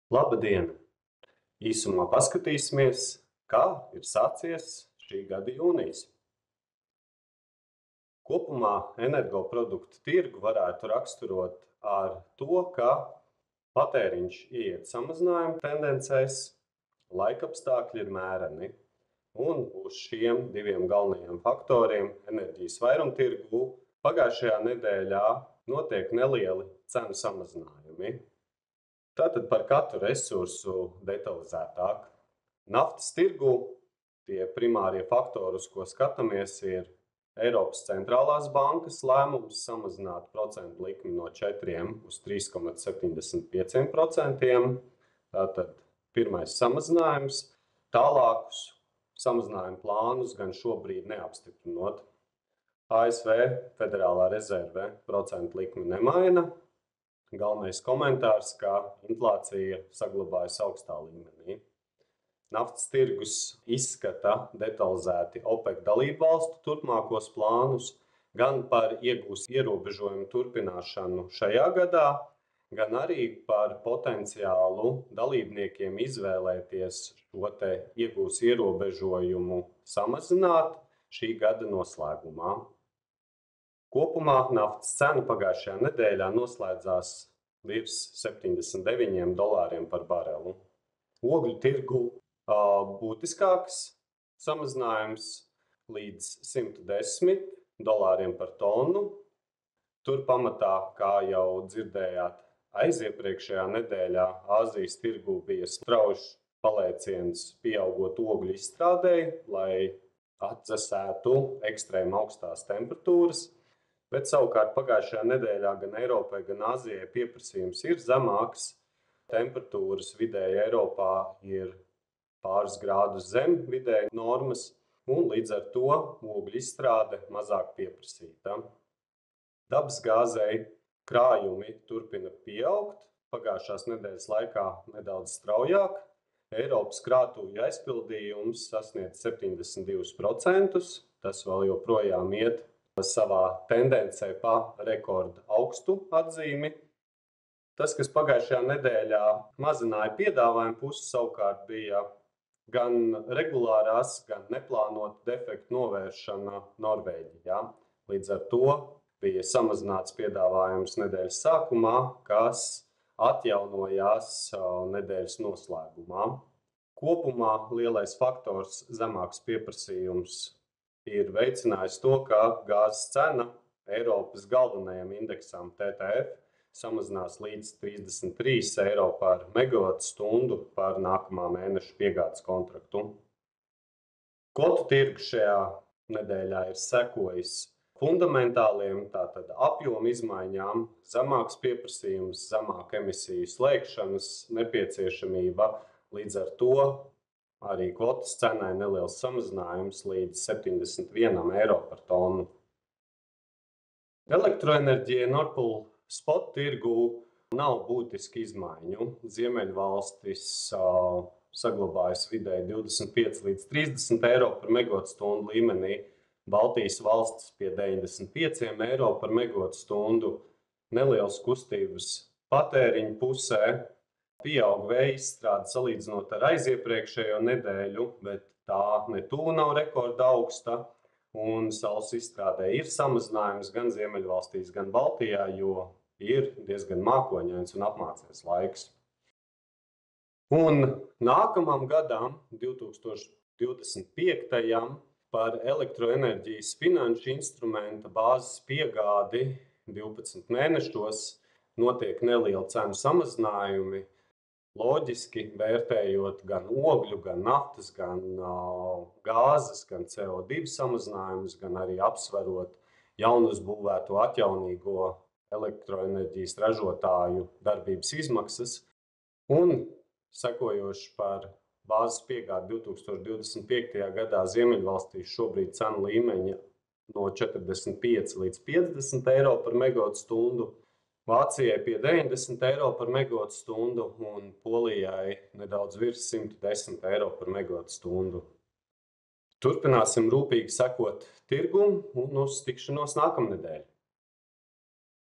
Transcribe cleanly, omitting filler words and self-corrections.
Labdien! Īsumā paskatīsimies, kā ir sācies šī gada jūnijas. Kopumā energoproduktu tirgu varētu raksturot ar to, ka patēriņš ieiet samazinājuma tendencēs, laikapstākļi ir mēreni. Un uz šiem diviem galvenajiem faktoriem enerģijas vairumtirgū pagājušajā nedēļā notiek nelieli cenu samazinājumi. Tātad par katru resursu detalizētāk. Naftas tirgū tie primārie faktori, uz ko skatāmies, ir Eiropas centrālās bankas lēmums samazināt procentu likmi no 4 uz 3,75%. Tātad pirmais samazinājums, tālākus samazinājumu plānus gan šobrīd neapstiprinot. ASV Federālā rezerve procentu likmi nemaina. Galvenais komentārs, ka inflācija saglabājas augstā līmenī. Naftas tirgus izskata detalizēti OPEC dalībvalstu turpmākos plānus gan par iegūs ierobežojumu turpināšanu šajā gadā, gan arī par potenciālu dalībniekiem izvēlēties šo te iegūs ierobežojumu samazināt šī gada noslēgumā. Kopumā naftas cena pagājušajā nedēļā noslēdzās virs $79 par barelu. Ogļu tirgu būtiskāks samazinājums līdz $110 par tonu. Tur pamatā, kā jau dzirdējāt, aiziepriekšējā nedēļā Āzijas tirgu bija strauji palēciens pieaugot ogļu izstrādei, lai atdzesētu ekstrēmi augstās temperatūras. Bet savukārt pagājušajā nedēļā gan Eiropai, gan Āzijai pieprasījums ir zemāks. Temperatūras vidēji Eiropā ir pāris grādus zem vidēji normas, un līdz ar to ogļu izstrāde mazāk pieprasīta. Dabasgāzei krājumi turpina pieaugt, pagājušās nedēļas laikā nedaudz straujāk. Eiropas krātuvju aizpildījums sasniedz 72%, tas vēl joprojām iet savā tendencē pa rekorda augstu atzīmi. Tas, kas pagājušajā nedēļā mazināja piedāvājumu pusi, savukārt bija gan regulārās, gan neplānota defektu novēršana Norvēģijā. Līdz ar to bija samazināts piedāvājums nedēļas sākumā, kas atjaunojās nedēļas noslēgumā. Kopumā lielais faktors zemāks pieprasījums ir veicinājis to, ka gāzes cena Eiropas galvenajam indeksam TTF samazinās līdz €33 par megavatstundu par nākamā mēneša piegādes kontraktu. Kvotu tirgus šajā nedēļā ir sekojis fundamentāliem, tātad apjomu izmaiņām, zemāks pieprasījums, zemāka emisiju slēgšanas nepieciešamība, līdz ar to arī kvotas cenai neliels samazinājums līdz €71 par tonu. Elektroenerģija Nord Pool spot tirgu nav būtiski izmaiņu. Ziemeļvalstis saglabājas vidēji 25 līdz €30 par megavatstundu līmenī, Baltijas valstis pie €95 par megavatstundu. Nelielas kustības patēriņa pusē. Pieaug vēja izstrāde salīdzinot ar aiziepriekšējo nedēļu, bet tā netuvu nav rekorda augsta. Un saules izstrādē ir samazinājums gan Ziemeļvalstīs, gan Baltijā, jo ir diezgan mākoņains un apmācies laiks. Un nākamam gadam, 2025. par elektroenerģijas finanšu instrumenta bāzes piegādi 12 mēnešos notiek nelieli cenu samazinājumi. Loģiski vērtējot gan ogļu, gan naftas, gan gāzes, gan CO2 samazinājumus, gan arī apsverot jaunuzbūvēto atjaunīgo elektroenerģijas ražotāju darbības izmaksas. Un sekojoši par bāzes piegādi 2025. gadā Ziemeļvalstīs šobrīd cenu līmeņa no 45 līdz €50 par megavatstundu. Vācijai pie €90 par megavatstundu un Polijai nedaudz virs €110 par megavatstundu. Turpināsim rūpīgi sekot tirgum un uz tikšanos nākamnedēļ.